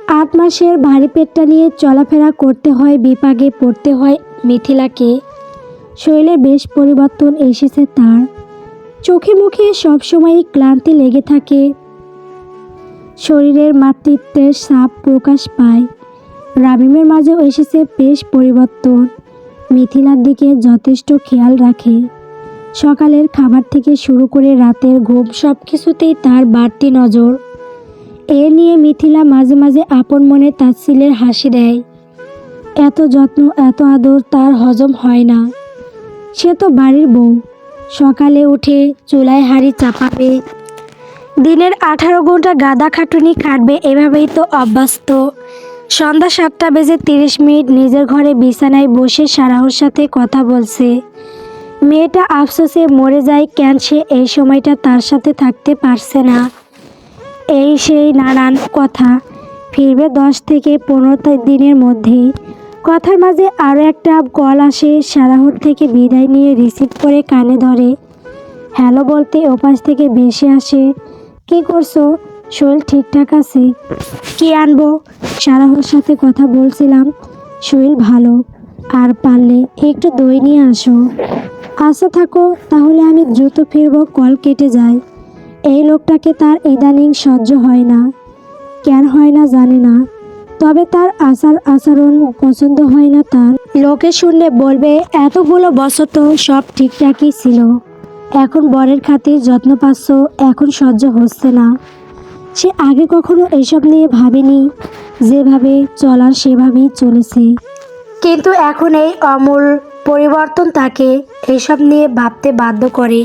8 মাসের ভারী পেটটা নিয়ে চলাফেরা করতে হয়, বিপাকে পড়তে হয় মিথিলাকে। শরীরে বেশ পরিবর্তন এসেছে তার। চোখে মুখে সবসময়ই ক্লান্তি লেগে থাকে। শরীরের মাতৃত্বের ছাপ প্রকাশ পায়। রামিমের মাঝেও এসেছে বেশ পরিবর্তন। মিথিলার দিকে যথেষ্ট খেয়াল রাখে। সকালের খাবার থেকে শুরু করে রাতের ঘুম সব কিছুতেই তার বাড়তি নজর। এ নিয়ে মিথিলা মাঝে মাঝে আপন মনে তাচ্ছিল্যের হাসি দেয়। এত যত্ন, এত আদর তার হজম হয় না। সে তো বাড়ির বউ, সকালে উঠে চুলায় হাঁড়ি চাপাবে, দিনের 18 ঘন্টা গাদা খাটুনি খাটবে, এভাবেই তো অভ্যস্ত। সন্ধ্যা 7:30 নিজের ঘরে বিছানায় বসে সারাহর সাথে কথা বলছে। মেয়েটা আফসোসে মরে যায় কেন সে এই সময়টা তার সাথে থাকতে পারছে না। এই সেই নানান কথা। ফিরবে 10 থেকে 15 দিনের মধ্যেই। কথার মাঝে আরও একটা কল আসে। সারাহর থেকে বিদায় নিয়ে রিসিভ করে কানে ধরে। হ্যালো বলতে ওপাশ থেকে ভেসে আসে, কী করছো? শরীর ঠিকঠাক আছে? কি আনবো? সারাহর সাথে কথা বলছিলাম, শরীর ভালো, আর পারলে একটু দই নিয়ে আসো। আচ্ছা থাকো তাহলে, আমি দ্রুত ফিরবো। কল কেটে যায়। এই লোকটাকে তার ইদানিং সহ্য হয় না। কেন হয় না জানে না, তবে তার আচরণ পছন্দ হয় না তার। লোকে শুনলে বলবে এতগুলো বছর তো সব ঠিকঠাকই ছিল, এখন বরের খাতির যত্ন পাচ্ছ, এখন সহ্য হচ্ছে না। সে আগে কখনো এসব নিয়ে ভাবেনি। যেভাবে চলার সেভাবেই চলেছে, কিন্তু এখন এই আমূল পরিবর্তন তাকে এসব নিয়ে ভাবতে বাধ্য করে।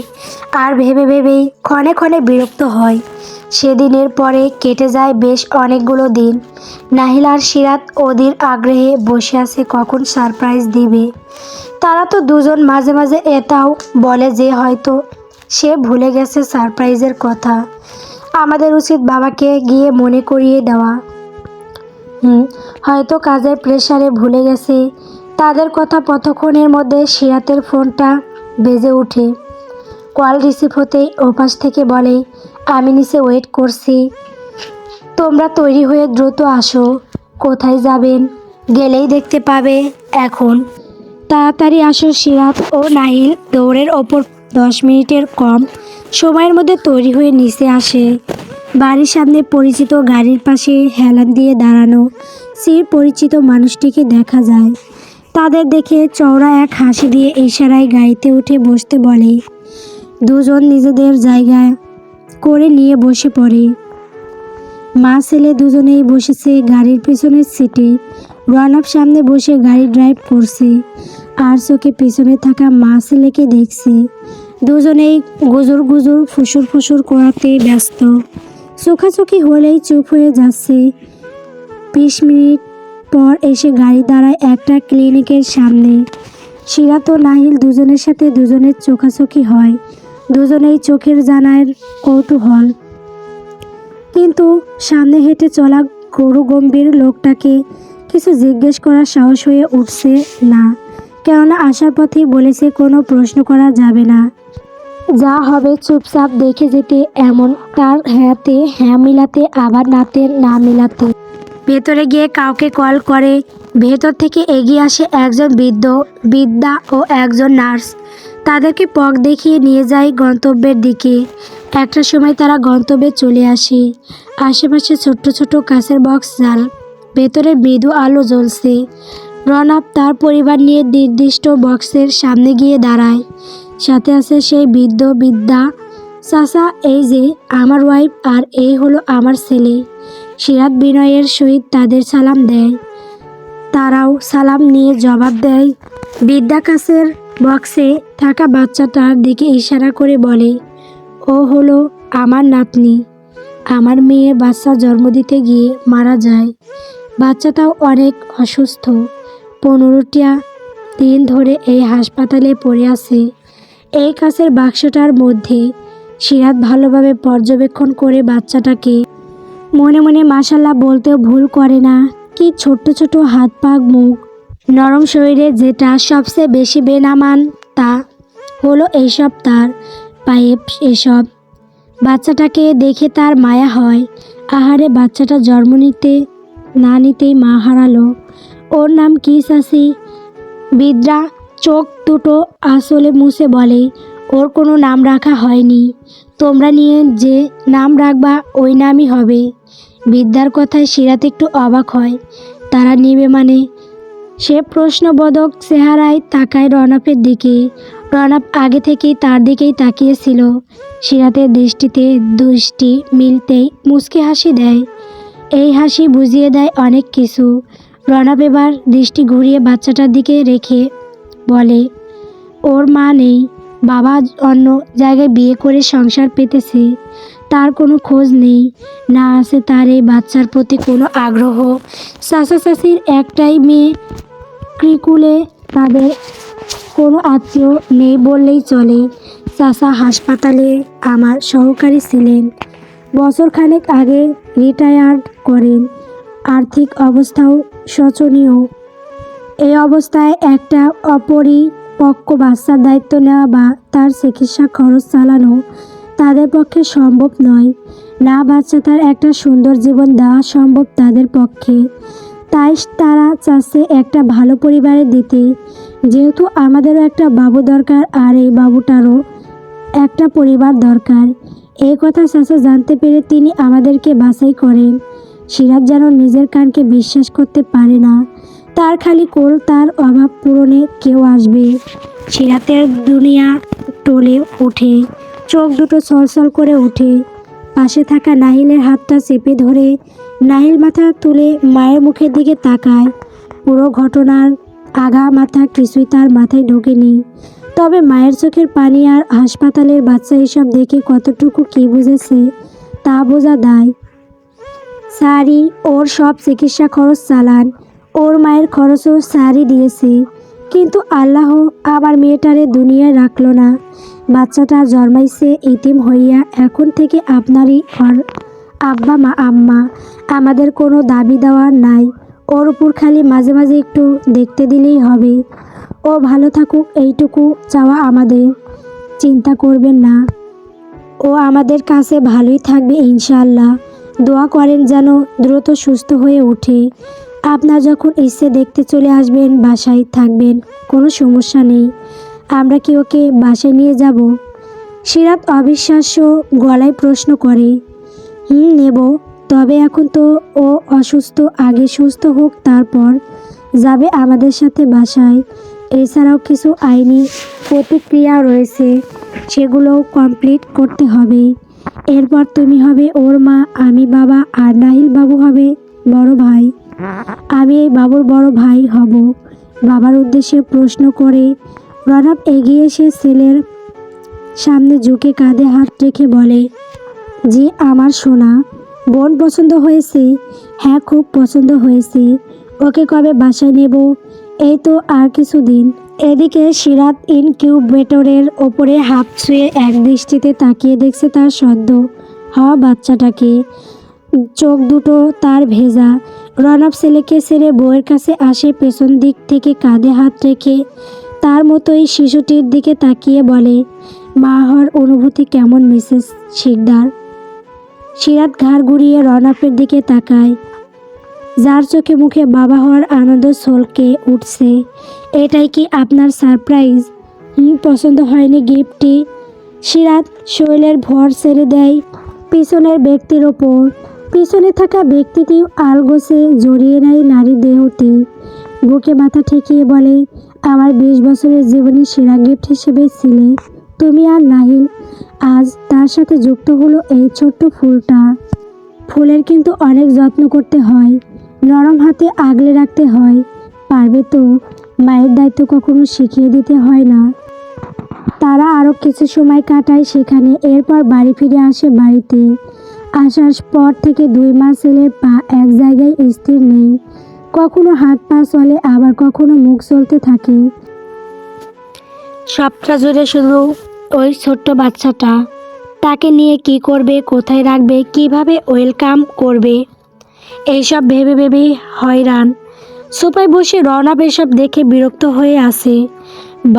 আর ভেবে ভেবেই ক্ষণে ক্ষণে বিরক্ত হয়। সেদিনের পরে কেটে যায় বেশ অনেকগুলো দিন। নাহিল আর সিরাত অধীর আগ্রহে বসে আছে কখন সারপ্রাইজ দিবে। তারা তো দুজন মাঝে মাঝে এটাও বলে যে হয়তো সে ভুলে গেছে সারপ্রাইজের কথা। আমাদের উচিত বাবাকে গিয়ে মনে করিয়ে দেওয়া। হয়তো কাজের প্রেসারে ভুলে গেছে। তাদের কথা ততক্ষণের মধ্যে সিরাতের ফোনটা বেজে ওঠে। কল রিসিভ হতেই ওপাশ থেকে বলে, আমি নিচে ওয়েট করছি, তোমরা তৈরি হয়ে দ্রুত আসো। কোথায় যাবেন? গেলেই দেখতে পাবে। এখন তাড়াতাড়ি আসো। সিরাত ও নাহিল দৌড়ের ওপর। 10 মিনিটের কম সময়ের মধ্যে তৈরি হয়ে নিচে আসে। বাড়ির সামনে পরিচিত গাড়ির পাশে হেলান দিয়ে দাঁড়ানো চির পরিচিত মানুষটিকে দেখা যায়। তাদের দেখে চওড়া এক হাসি দিয়ে ইশারায় গাড়িতে উঠে বসতে বলে। দুজন নিজেদের জায়গা করে নিয়ে বসে পড়ে। মা ছেলে দুজনেই বসেছে গাড়ির পেছনের সিটে। রনব সামনে বসে গাড়ি ড্রাইভ করছে, আর চোখে পিছনে থাকা মা ছেলেকে দেখছে। দুজনেই গুজুর গুজুর ফুসুর ফুসুর করাতে ব্যস্ত। চোখাচোখি হলেই চুপ হয়ে যাচ্ছে। 20 মিনিট পর এসে গাড়ি দাঁড়ায় একটা ক্লিনিকের সামনে। সিরাত ও নাহিল দুজনের সাথে দুজনের চোখাচোখি হয়। দুজনেই চোখের জানার কৌতূহল, কিন্তু সামনে হেঁটে চলা গরু গম্ভীর লোকটাকে কিছু জিজ্ঞেস করার সাহস হয়ে উঠছে না। কেননা আসার পথেই বলেছে কোনো প্রশ্ন করা যাবে না, যা হবে চুপচাপ দেখে যেতে। এমন তার হ্যাঁতে হ্যাঁ মিলাতে, আবার নাতে না মিলাতে। ভেতরে গিয়ে কাউকে কল করে। ভেতর থেকে এগিয়ে আসে একজন বৃদ্ধা ও একজন নার্স। তাদেরকে পথ দেখিয়ে নিয়ে যায় গন্তব্যের দিকে। একটা সময় তারা গন্তব্যে চলে আসে। আশেপাশে ছোট্ট ছোট কাঁচের বক্স, যার ভেতরে মৃদু আলো জ্বলছে। রনব তার পরিবার নিয়ে নির্দিষ্ট বক্সের সামনে গিয়ে দাঁড়ায়। সাথে আছে সেই বৃদ্ধা। চাচা, এই যে আমার ওয়াইফ, আর এই হলো আমার ছেলে। সিরাত বিনয়ের সহিত তাদের সালাম দেয়। তারাও সালাম নিয়ে জবাব দেয়। বৃদ্ধা কাছের বক্সে থাকা বাচ্চাটার দিকে ইশারা করে বলে, ও হলো আমার নাতনি। আমার মেয়ে বাচ্চা জন্ম দিতে গিয়ে মারা যায়। বাচ্চাটাও অনেক অসুস্থ। 15টা দিন ধরে এই হাসপাতালে পড়ে আছে। এই কাছের বাক্সটার মধ্যে। সিরাত ভালোভাবে পর্যবেক্ষণ করে বাচ্চাটাকে। মনে মনে মাশাল্লাহ বলতেও ভুল করে না। কি ছোট্ট ছোট হাত পা, মুখ, নরম শরীরে যেটা সবচেয়ে বেশি বেনামান তা হলো এইসব তার পাইপ। এসব বাচ্চাটাকে দেখে তার মায়া হয়। আহারে, বাচ্চাটা জন্ম নিতে না নিতেই মা হারালো। ওর নাম কি চাচি? বৃদ্ধা চোখ দুটো আসলে মুছে বলে, ওর কোনো নাম রাখা হয়নি। তোমরা নিয়ে যে নাম রাখবা ওই নামই হবে। বৃদ্ধার কথায় সিরাত একটু অবাক হয়। তারা নিবে মানে? সে প্রশ্নবোধক চেহারায় তাকায় রনপের দিকে। রনপ আগে থেকেই তার দিকেই তাকিয়েছিল। সিরাতের দৃষ্টিতে দৃষ্টি মিলতেই মুচকি হাসি দেয়। এই হাসি বুঝিয়ে দেয় অনেক কিছু। রনপ এবার দৃষ্টি ঘুরিয়ে বাচ্চাটার দিকে রেখে বলে, ওর মা নেই, বাবা অন্য জায়গায় বিয়ে করে সংসার পেতেছে। তার কোনো খোঁজ নেই, না আছে তার এই বাচ্চার প্রতি কোনো আগ্রহ। চাচা চাচির একটাই মেয়ে ক্রিকুলে, তাদের কোনো আত্মীয় নেই বললেই চলে। চাচা হাসপাতালে আমার সহকারী ছিলেন, বছরখানেক আগে রিটায়ার্ড করেন। আর্থিক অবস্থাও শোচনীয়। এই অবস্থায় একটা অপরিপক্ক বাচ্চার দায়িত্ব নেওয়া বা তার চিকিৎসা খরচ চালানো তাদের পক্ষে সম্ভব নয়। না বাচ্চা তার একটা সুন্দর জীবন দেওয়া সম্ভব তাদের পক্ষে। তাই তারা চাচ্ছে একটা ভালো পরিবারে দিতে। যেহেতু আমাদেরও একটা বাবু দরকার, আর এই বাবুটারও একটা পরিবার দরকার। এই কথা চাচা জানতে পেরে তিনি আমাদেরকে বাছাই করেন। সিরাত যেন নিজের কানকে বিশ্বাস করতে পারে না। তার খালি কোল, তার অভাব পূরণে কেউ আসবে। সিরাতের দুনিয়া টলে ওঠে, চোখ দুটো ছলছল করে ওঠে। পাশে থাকা নাহিলের হাতটা চেপে ধরে নাহিল মাথা তুলে মায়ের মুখের দিকে তাকায়। পুরো ঘটনার আগা মাথা কিছুই তার মাথায় ঢোকেনি। তবে মায়ের চোখের পানি আর হাসপাতালের বাচ্চা এসব দেখে কতটুকু কী বুঝেছে তা বোঝা দায়। স্যারই ওর সব চিকিৎসা খরচ চালান, ওর মায়ের খরচও স্যারই দিয়েছে। কিন্তু আল্লাহ আমার মেয়েটারে দুনিয়ায় রাখলো না। বাচ্চাটা জন্মাইছে ইতিম হইয়া। এখন থেকে আপনারই ওর আব্বা মা আম্মা। আমাদের কোনো দাবি দেওয়া নাই। ওর উপর খালি মাঝে মাঝে একটু দেখতে দিলেই হবে। ও ভালো থাকুক, এইটুকু চাওয়া আমাদের। চিন্তা করবেন না, ও আমাদের কাছে ভালোই থাকবে ইনশাআল্লাহ। দোয়া করেন যেন দ্রুত সুস্থ হয়ে ওঠে। আপনার যখন ইচ্ছে দেখতে চলে আসবেন, বাসায় থাকবেন, কোনো সমস্যা নেই। আমরা কি ওকে বাসায় নিয়ে যাব? সিরাত অবিশ্বাস্য গলায় প্রশ্ন করে। নেব, তবে এখন তো ও অসুস্থ, আগে সুস্থ হোক তারপর যাবে আমাদের সাথে বাসায়। এছাড়াও কিছু আইনি প্রতিক্রিয়া রয়েছে, সেগুলোও কমপ্লিট করতে হবে। এরপর তুমি হবে ওর মা, আমি বাবা, আর নাহিল বাবু হবে বড় ভাই। আমি এই বাবুর বড় ভাই হব। বাবার উদ্দেশ্যে প্রশ্ন করে রনব এগিয়ে এসে ছেলের সামনে ঝুঁকে কাঁধে হাত রেখে বলে, জি আমার সোনা। বোন পছন্দ হয়েছে? হ্যাঁ, খুব পছন্দ হয়েছে। ওকে কবে বাসায় নেব? এই তো আর কিছুদিন। এদিকে সিরাত ইনকিউবেটরের ওপরে হাত ছুঁয়ে এক দৃষ্টিতে তাকিয়ে দেখছে তার সদ্য হওয়া বাচ্চাটাকে। চোখ দুটো তার ভেজা। রনব ছেলেকে ছেড়ে বউয়ের কাছে আসে, পেছন দিক থেকে কাঁধে হাত রেখে তার মতোই শিশুটির দিকে তাকিয়ে বলে, মা হওয়ার অনুভূতি কেমন মিসেস শিকদার? সিরাত ঘাড় ঘুরিয়ে রনপের দিকে তাকায়, যার চোখে মুখে বাবা হওয়ার আনন্দ ছলকে উঠছে। এটাই কি আপনার সারপ্রাইজ? পছন্দ হয়নি গিফটটি? সিরাত শৈলের ভর ছেড়ে দেয় পিছনের ব্যক্তির ওপর। পিছনে থাকা ব্যক্তিটি আলগোছে জড়িয়ে নেয় নারী দেহটি। বুকে মাথা ঠেকিয়ে বলে, আমার 20 বছরের জীবনের সেরা গিফট হিসেবে ছিলে তুমি আর নাহিল। আজ তার সাথে যুক্ত হলো এই ছোট্ট ফুলটা। ফুলের কিন্তু অনেক যত্ন করতে হয়, নরম হাতে আগলে রাখতে হয়। পারবে তো? মায়ের দায়িত্ব কখনো শিখিয়ে দিতে হয় না। তারা আরও কিছু সময় কাটায় সেখানে। এরপর বাড়ি ফিরে আসে। বাড়িতে আসার পর থেকে 2 মাস ছেলের পা এক জায়গায় স্থির নেই। কখনো হাত পা চলে, আবার কখনো মুখ চলতে থাকে। সবটা জুড়ে শুধু ওই ছোট্ট বাচ্চাটা। তাকে নিয়ে কি করবে, কোথায় রাখবে, কিভাবে ওয়েলকাম করবে, এইসব ভেবে ভেবেই হয়রান। সোফায় বসে রওনা এসব দেখে বিরক্ত হয়ে আসে।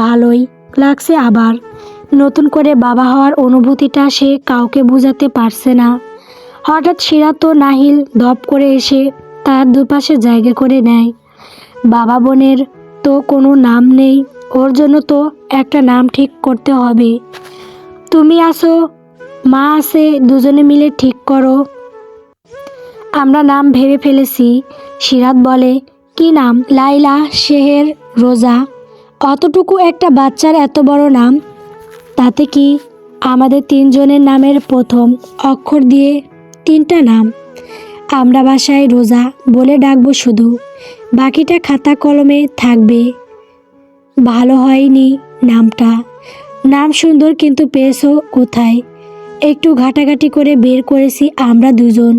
ভালোই লাগছে, আবার নতুন করে বাবা হওয়ার অনুভূতিটা সে কাউকে বোঝাতে পারছে না। হঠাৎ সিরাত ও নাহিল ধপ করে এসে তার দুপাশে জায়গা করে নেয়। বাবা বোনের তো কোনো নাম নেই, ওর জন্য তো একটা নাম ঠিক করতে হবে। তুমি আসো, মা আছে, দুজনে মিলে ঠিক করো। আমরা নাম ভেবে ফেলেছি। সিরাত বলে, কি নাম? লাইলা, শেহের, রোজা। অতটুকু একটা বাচ্চার এত বড় নাম। তাতে কি? আমাদের তিনজনের নামের প্রথম অক্ষর দিয়ে তিনটা নাম। আমরা বাসায় রোজা বলে ডাকবো শুধু, বাকিটা খাতা কলমে থাকবে। ভালো হয়নি নামটা? নাম সুন্দর, কিন্তু পেয়েছো কোথায়? একটু ঘাটাঘাটি করে বের করেছি আমরা দুজন।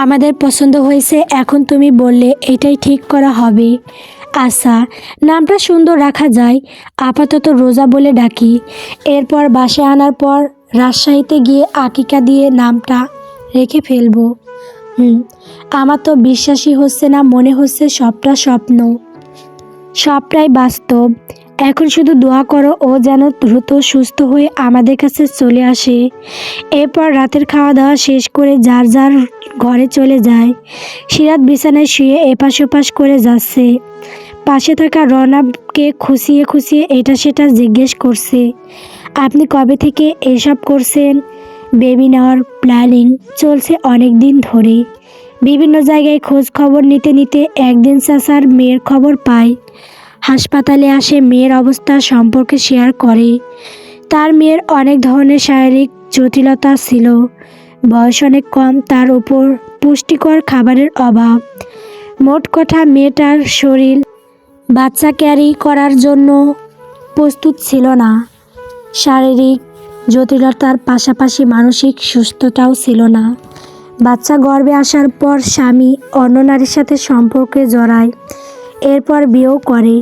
আমাদের পছন্দ হয়েছে। এখন তুমি বললে এটাই ঠিক করা হবে। আচ্ছা, নামটা সুন্দর রাখা যায়। আপাতত রোজা বলে ডাকি। এরপর বাসায় আনার পর রাজশাহীতে গিয়ে আকিকা দিয়ে নামটা রেখে ফেলবো। আমার তো বিশ্বাসই হচ্ছে না, মনে হচ্ছে সবটা স্বপ্ন, সবটাই বাস্তব। এখন শুধু দোয়া করো ও যেন দ্রুত সুস্থ হয়ে আমাদের কাছে চলে আসে। এরপর রাতের খাওয়া দাওয়া শেষ করে যার যার ঘরে চলে যায়। সিরাত বিছানায় শুয়ে এপাশ ওপাশ করে যাচ্ছে। পাশে থাকা রনাবকে খুশিয়ে খুশিয়ে এটা সেটা জিজ্ঞেস করছে। আপনি কবে থেকে এসব করছেন? বেবি নেওয়ার প্ল্যানিং চলছে অনেক দিন ধরে। বিভিন্ন জায়গায় খোঁজ খবর নিতে নিতে একদিন চাচার মেয়ের খবর পায়। হাসপাতালে আসে, মেয়ের অবস্থা সম্পর্কে শেয়ার করে। তার মেয়ের অনেক ধরনের শারীরিক জটিলতা ছিল, বয়স অনেক কম, তার উপর পুষ্টিকর খাবারের অভাব। মোট কথা মেয়েটার শরীর বাচ্চা ক্যারি করার জন্য প্রস্তুত ছিল না। শারীরিক জটিলতার পাশাপাশি মানসিক সুস্থতাও ছিল না। বাচ্চা গর্ভে আসার পর স্বামী অন্য নারীর সাথে সম্পর্কে জড়ায়, এরপর বিয়েও করে।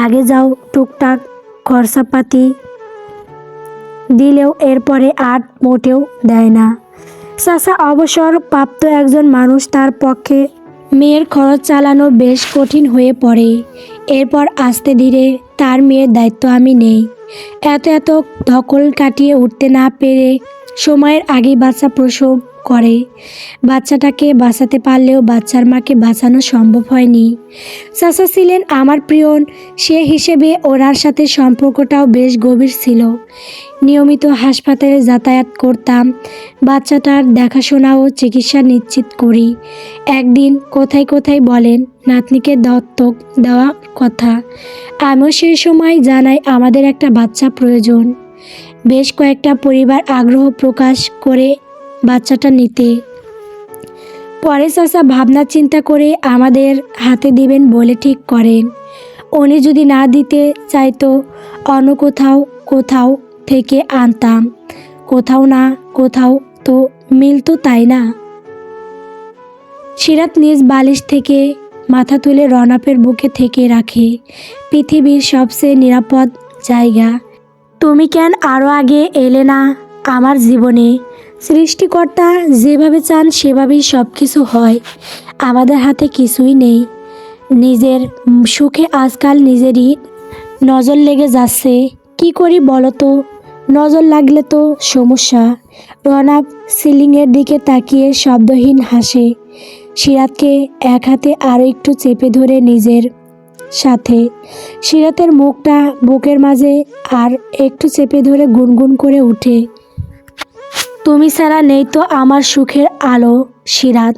আগে যাও টুকটাক খরচাপাতি দিলেও এরপরে আর মোটেও দেয় না। চাচা অবসর প্রাপ্ত একজন মানুষ, তার পক্ষে মেয়ের খরচ চালানো বেশ কঠিন হয়ে পড়ে। এরপর আস্তে ধীরে তার মেয়ের দায়িত্ব আমি নেই। এত ধকল কাটিয়ে উঠতে না পেরে সময়ের আগেই বাচ্চা প্রসব করে। বাচ্চাটাকে বাঁচাতে পারলেও বাচ্চার মাকে বাঁচানো সম্ভব হয়নি। চাচা ছিলেন আমার প্রিয়ন, সে হিসেবে ওনার সাথে সম্পর্কটাও বেশ গভীর ছিল। নিয়মিত হাসপাতালে যাতায়াত করতাম, বাচ্চাটার দেখাশোনা ও চিকিৎসা নিশ্চিত করি। একদিন কোথায় কোথায় বলেন নাতনিকে দত্তক দেওয়া কথা। আমিও সেই সময় জানাই আমাদের একটা বাচ্চা প্রয়োজন। বেশ কয়েকটা পরিবার আগ্রহ প্রকাশ করে বাচ্চাটা নিতে। পরে চাচা ভাবনা চিন্তা করে আমাদের হাতে দিবেন বলে ঠিক করেন। উনি যদি না দিতে চাইতো অন্য কোথাও থেকে আনতাম। কোথাও না কোথাও তো মিলতো, তাই না? সিরাত নিজ বালিশ থেকে মাথা তুলে রনাপের বুকে থেকে রাখে। পৃথিবীর সবচেয়ে নিরাপদ জায়গা। তুমি কেন আরও আগে এলে না আমার জীবনে? সৃষ্টিকর্তা যেভাবে চান সেভাবেই সব কিছু হয়। আমাদের হাতে কিছুই নেই। নিজের সুখে আজকাল নিজেরই নজর লেগে যাচ্ছে। কি করি বলো তো? নজর লাগলে তো সমস্যা। রনাব সিলিংয়ের দিকে তাকিয়ে শব্দহীন হাসে। সিরাতকে এক হাতে আরও একটু চেপে ধরে নিজের সাথে। সিরাতের মুখটা বুকের মাঝে আর একটু চেপে ধরে গুনগুন করে উঠে, তুমি ছাড়া নেই তো আমার সুখের আলো। সিরাত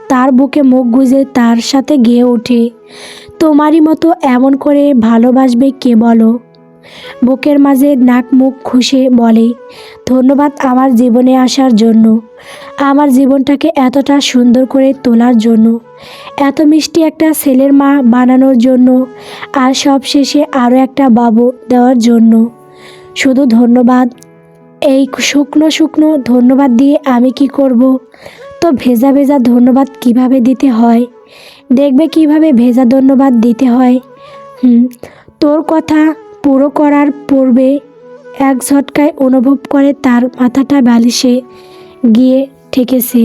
তার বুকে মুখ গুজে তার সাথে গেয়ে ওঠে, তোমারই মতো এমন করে ভালোবাসবে কে বলো? বুকের মাঝে নাক মুখ খুশে বলে, ধন্যবাদ আমার জীবনে আসার জন্য, আমার জীবনটাকে এতটা সুন্দর করে তোলার জন্য, এত মিষ্টি একটা ছেলের মা বানানোর জন্য, আর সব শেষে আরও একটা বাবু দেওয়ার জন্য। শুধু ধন্যবাদ। এই শুকনো শুকনো ধন্যবাদ দিয়ে আমি কি করব? তো ভেজা ভেজা ধন্যবাদ কিভাবে দিতে হয় দেখবে, কিভাবে ভেজা ধন্যবাদ দিতে হয়। তোর কথা পুরো করার পূর্বে এক ঝটকায় অনুভব করে তার মাথাটা বালিশে গিয়ে ঠেকেছে।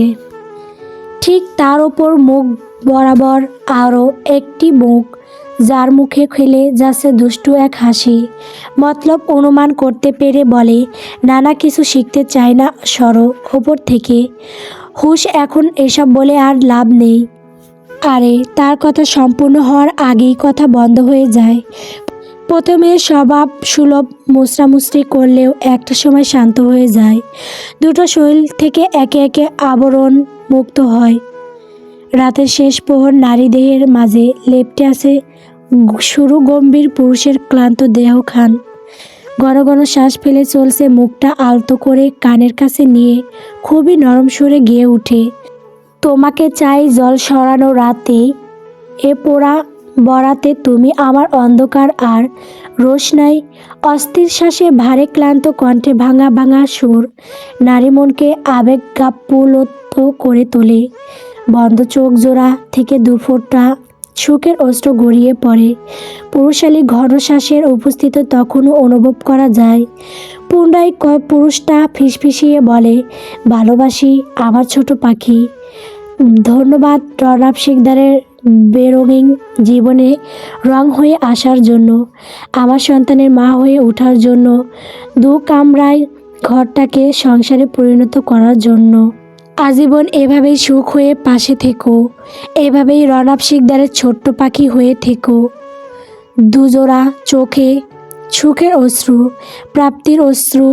ঠিক তার ওপর মুখ বরাবর আরও একটি মুখ, যার মুখে খেলে যাচ্ছে দুষ্টু এক হাসি। মতলব অনুমান করতে পেরে বলে, নানা কিছু শিখতে চায় না, সরো ওপর থেকে। হুশ, এখন এসব বলে আর লাভ নেই। আরে তার কথা সম্পূর্ণ হওয়ার আগেই কথা বন্ধ হয়ে যায়। প্রথমে স্বভাব সুলভ মুচড়ামুচড়ি করলেও একটা সময় শান্ত হয়ে যায়। দুটো শরীর থেকে একে একে আবরণ মুক্ত হয়। রাতের শেষ প্রহর নারী দেহের মাঝে লেপ্টে আছে শুরু গম্ভীর পুরুষের ক্লান্ত দেহখান। ঘন ঘন শ্বাস ফেলে চলছে, মুখটা আলতো করে কানের কাছে নিয়ে খুবই নরম সুরে গেয়ে ওঠে, তোমাকে চাই জল সরানো রাতে, এ পোড়া বরাতে তুমি আমার অন্ধকার আর রোশনাই। অস্থির শ্বাসে ভারে ক্লান্ত কণ্ঠে ভাঙা ভাঙা সুর নারী মনকে আবেগাপ্লুত করে তোলে। বন্ধ চোখ জোড়া থেকে দুফোঁটা সুখের অস্ত্র গড়িয়ে পড়ে। পুরুষালী ঘন শ্বাসের উপস্থিত তখনও অনুভব করা যায়। পুনরায় পুরুষটা ফিসফিসিয়ে বলে, ভালোবাসি আমার ছোট পাখি। ধন্যবাদ রণাব শিকদারের বেরঙিন জীবনে রং হয়ে আসার জন্য, আমার সন্তানের মা হয়ে ওঠার জন্য, দু কামরায় ঘরটাকে সংসারে পরিণত করার জন্য। আজীবন এভাবেই সুখ হয়ে পাশে থেকো, এভাবেই রণাব শিকদারের ছোট্ট পাখি হয়ে থেকো। দুজোড়া চোখে সুখের অশ্রু, প্রাপ্তির অশ্রু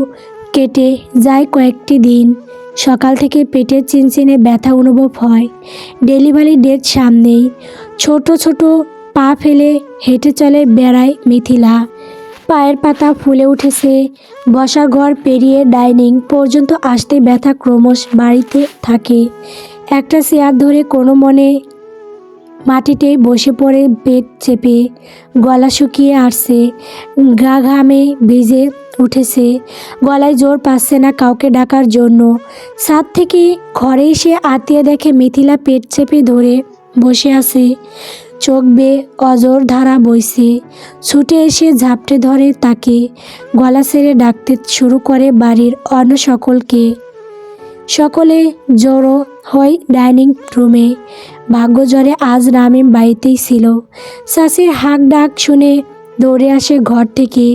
কেটে যায় কয়েকটি দিন। সকাল থেকে পেটের চিনচিনে ব্যথা অনুভব হয়। ডেলিভারি ডেট সামনেই। ছোট ছোট পা ফেলে হেঁটে চলে বেড়ায় মিথিলা। পায়ের পাতা ফুলে উঠেছে। বসার ঘর পেরিয়ে ডাইনিং পর্যন্ত আসতে ব্যথা ক্রমশ বাড়িতে থাকে। একটা চেয়ার ধরে কোনো মনে মাটিতেই বসে পড়ে পেট চেপে। গলা শুকিয়ে আসছে, গা ঘামে ভিজে উঠেছে। গলায় জোর পাচ্ছে না কাউকে ডাকার জন্য। ছাদ থেকে ঘরে এসে আত্মীয় দেখে মিথিলা পেট চেপে ধরে বসে আছে। চোখ বেয়ে অজর ধারা বইছে। ছুটে এসে ঝাপটে ধরে তাকে। গলা ছেড়ে ডাকতে শুরু করে বাড়ির অন্য সকলকে। সকলে জড়ো হয় ডাইনিং রুমে। ভাগ্যজরে আজ রামিম বাড়িতেই ছিল। চাষির হাঁক ডাক শুনে দৌড়ে আসে ঘর থেকে।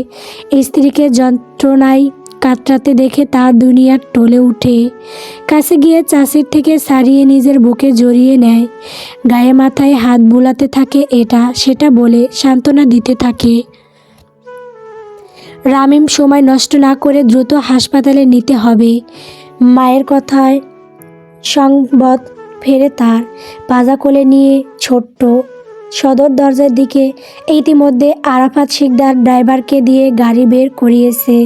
স্ত্রীকে যন্ত্রণায় কাতরাতে দেখে তার দুনিয়া টলে উঠে। কাছে গিয়ে চাষির থেকে ছাড়িয়ে নিজের বুকে জড়িয়ে নেয়। গায়ে মাথায় হাত বুলাতে থাকে, এটা সেটা বলে সান্ত্বনা দিতে থাকে। রামিম সময় নষ্ট না করে দ্রুত হাসপাতালে নিতে হবে। মায়ের কথায় সংবাদ ফেরে তার। পাজা কোলে নিয়ে ছোট্ট সদর দরজার দিকে। ইতিমধ্যে আরাফাত শিকদার ড্রাইভারকে দিয়ে গাড়ি বের করিয়েছে।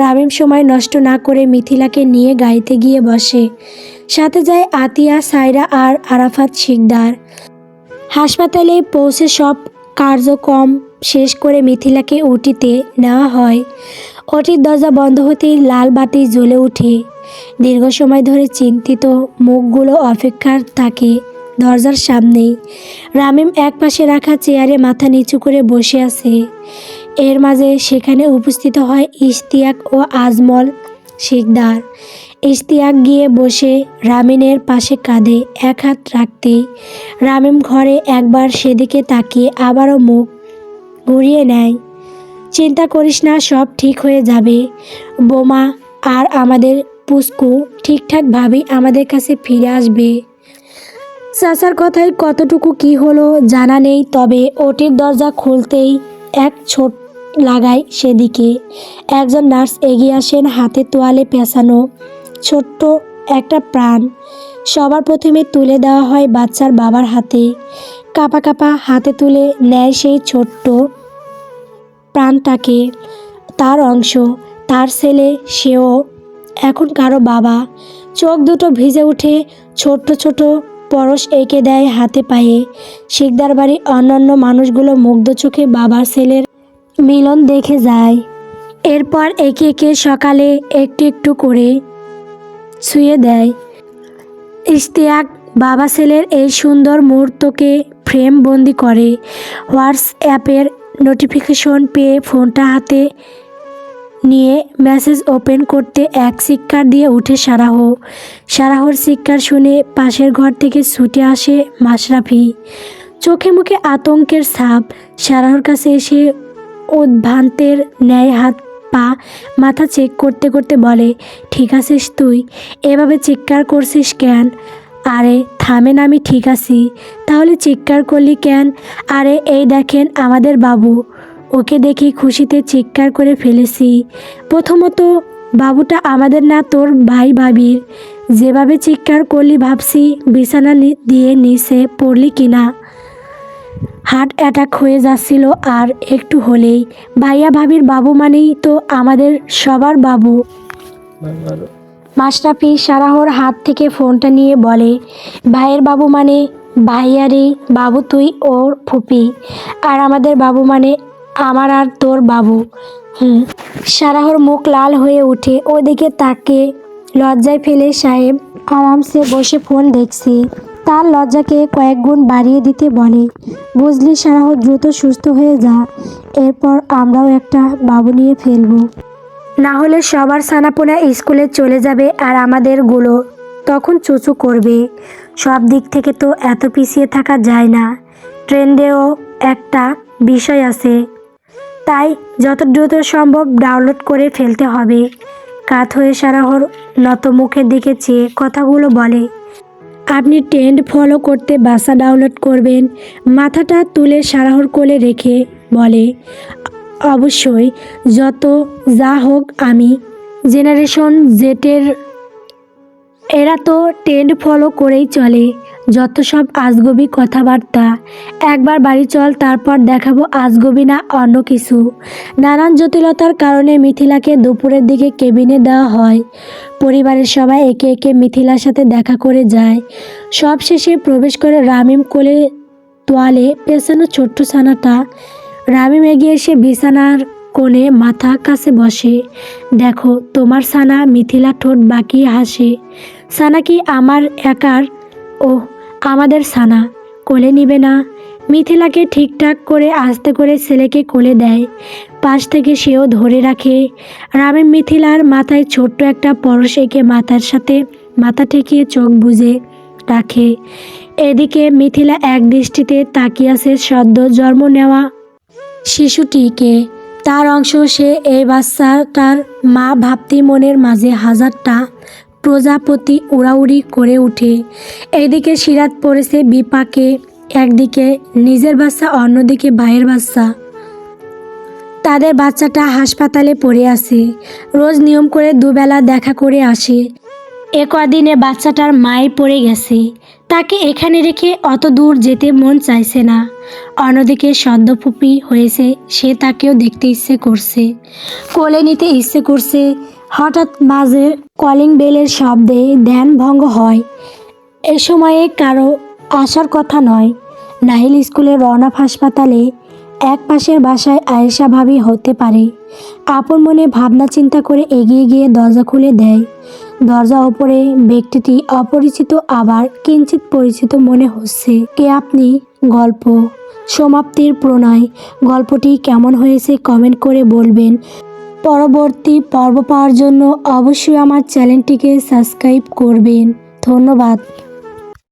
রামিম সময় নষ্ট না করে মিথিলাকে নিয়ে গাড়িতে গিয়ে বসে। সাথে যায় আতিয়া, সায়রা আর আরাফাত শিকদার। হাসপাতালে পৌঁছে সব কার্যক্রম শেষ করে মিথিলাকে ওটিতে নেওয়া হয়। ওটির দরজা বন্ধ হতেই লাল বাতি জ্বলে ওঠে। দীর্ঘ সময় ধরে চিন্তিত মুখগুলো অপেক্ষার থাকে দরজার সামনেই। রামিম একপাশে রাখা চেয়ারে মাথা নিচু করে বসে আছে। এর মাঝে সেখানে উপস্থিত হয় ইশতিয়াক ও আজমল শিকদার। ইশতিয়াক গিয়ে বসে রামিনের পাশে কাঁধে এক হাত রাখতেই রামিম ঘরে একবার সেদিকে তাকিয়ে আবারও মুখ ঘুরিয়ে নেয়। চিন্তা করিস না, সব ঠিক হয়ে যাবে। বোমা আর আমাদের পুস্কু ঠিকঠাকভাবেই আমাদের কাছে ফিরে আসবে। চাচার কথায় কতটুকু কি হলো জানা নেই, তবে ওটির দরজা খুলতেই এক ছোট লাগায় সেদিকে। একজন নার্স এগিয়ে আসেন, হাতে তোয়ালে পেঁচানো ছোট্ট একটা প্রাণ। সবার প্রথমে তুলে দেওয়া হয় বাচ্চার বাবার হাতে। কাঁপা কাঁপা হাতে তুলে নেয় সেই ছোট্ট প্রাণটাকে। তার অংশ, তার ছেলে, সেও এখন কারো বাবা। চোখ দুটো ভিজে উঠে, ছোট্ট ছোট পরশ এঁকে দেয় হাতে পায়ে। শিকদার বাড়ির অন্যান্য মানুষগুলো মুগ্ধ চোখে বাবার ছেলের মিলন দেখে যায়। এরপর একে একে সকালে একটু একটু করে ছুঁয়ে দেয়। ইশতিয়াক বাবা ছেলের এই সুন্দর মুহূর্তকে ফ্রেম বন্দি করে। হোয়াটসঅ্যাপের নোটিফিকেশন পেয়ে ফোনটা হাতে নিয়ে মেসেজ ওপেন করতে এক চিৎকার দিয়ে উঠে সারাহর চিৎকার শুনে পাশের ঘর থেকে ছুটে আসে মাশরাফি। চোখে মুখে আতঙ্কের ছাপ। সারাহর কাছে এসে উদ্ভ্রান্তের ন্যায় হাত পা মাথা চেক করতে করতে বলে, ঠিক আছিস তুই? এভাবে চিৎকার করছিস কেন? আরে থামেন, আমি ঠিক আছি। তাহলে চিৎকার করলি কেন? আরে এই দেখেন আমাদের বাবু। ওকে দেখি খুশিতে চিৎকার করে ফেলেছি। প্রথমত বাবুটা আমাদের না, তোর ভাই ভাবির। যেভাবে চিৎকার করলি ভাবছি বিছানা দিয়ে নিচে পড়লি কিনা। হার্ট অ্যাটাক হয়ে যাচ্ছিল আর একটু হলেই। ভাইয়া ভাবির বাবু মানেই তো আমাদের সবার বাবু। মাশরাফি সারাহর হাত থেকে ফোনটা নিয়ে বলে, ভাইয়ের বাবু মানে ভাইয়ারে বাবু, তুই ওর ফুপি। আর আমাদের বাবু মানে আমার আর তোর বাবু। সারাহর মুখ লাল হয়ে ওঠে। ওদিকে তাকে লজ্জায় ফেলে সাহেব আরামসে বসে ফোন দেখছে। তার লজ্জাকে কয়েক গুণ বাড়িয়ে দিতে বলে, বুঝলি সারাহ, দ্রুত সুস্থ হয়ে যা। এরপর আমরাও একটা বাবু নিয়ে ফেলবো। না হলে সবার সানাপোনা স্কুলে চলে যাবে আর আমাদেরগুলো তখন চুচু করবে। সব দিক থেকে তো এত পিছিয়ে থাকা যায় না। ট্রেন্ডেও একটা বিষয় আছে, তাই যত দ্রুত সম্ভব ডাউনলোড করে ফেলতে হবে। কাত হয়ে সারাহর নত মুখের দিকে চেয়ে কথাগুলো বলে, আপনি ট্রেন্ড ফলো করতে বাসা ডাউনলোড করবেন? মাথাটা তুলে সারাহর কোলে রেখে বলে, অবশ্যই, যত যা হোক আমি জেনারেশন জেটের, এরা তো ট্রেন্ড ফলো করেই চলে। যত সব আজগবি কথাবার্তা। একবার বাড়ি চল, তারপর দেখাবো আজগবি না অন্য কিছু। নানান জটিলতার কারণে মিথিলাকে দুপুরের দিকে কেবিনে দেওয়া হয়। পরিবারের সবাই একে একে মিথিলার সাথে দেখা করে যায়। সব শেষে প্রবেশ করে রামিম, কোলে তোয়ালে পেছানো ছোট্ট ছানাটা। রামিম এগিয়ে এসে বিছানার কোণে মাথা কাছে বসে। দেখো তোমার ছানা। মিথিলা ঠোঁট বাঁকিয়ে হাসে। ছানা কি আমার একার? ও আমাদের ছানা। কোলে নিবে না? মিথিলাকে ঠিকঠাক করে আস্তে করে ছেলেকে কোলে দেয়। পাশ থেকে সেও ধরে রাখে। রামিম মিথিলার মাথায় ছোট্ট একটা পরশ এঁকে মাথার সাথে মাথা ঠেকিয়ে চোখ বুজে রাখে। এদিকে মিথিলা এক দৃষ্টিতে তাকিয়ে আছে সদ্য জন্ম নেওয়া শিশুটিকে। তার অংশ সে। এই বাচ্চাটার মা ভাবতেই মনের মাঝে হাজারটা প্রজাপতি উড়াউড়ি করে ওঠে। এদিকে সিরাত পড়েছে বিপাকে। একদিকে নিজের বাচ্চা, অন্যদিকে ভাইয়ের বাচ্চা। তাদের বাচ্চাটা হাসপাতালে পড়ে আছে। রোজ নিয়ম করে দুবেলা দেখা করে আসে। এ কদিনে বাচ্চাটার মায় পড়ে গেছে। তাকে এখানে রেখে অত দূর যেতে মন চাইছে না। অন্যদিকে সদ্য ফুপি হয়েছে, সে তাকেও দেখতে ইচ্ছে করছে, কোলে নিতে ইচ্ছে করছে। হঠাৎ মাঝে কলিং বেলের শব্দে ধ্যান ভঙ্গ হয়। এ সময়ে কারো আসার কথা নয়। নাহিল স্কুলে, রওনাফ হাসপাতালে, এক পাশের বাসায় আয়েশা ভাবি হতে পারে। আপন মনে ভাবনা চিন্তা করে এগিয়ে গিয়ে দরজা খুলে দেয়। দরজা ওপরে ব্যক্তিটি অপরিচিত, আবার কিঞ্চিত পরিচিত মনে হচ্ছে। কে আপনি? গল্প সমাপ্তির প্রণয়। গল্পটি কেমন হয়েছে কমেন্ট করে বলবেন। পরবর্তী পর্ব পাওয়ার জন্য অবশ্যই আমার চ্যানেলটিকে সাবস্ক্রাইব করবেন। ধন্যবাদ।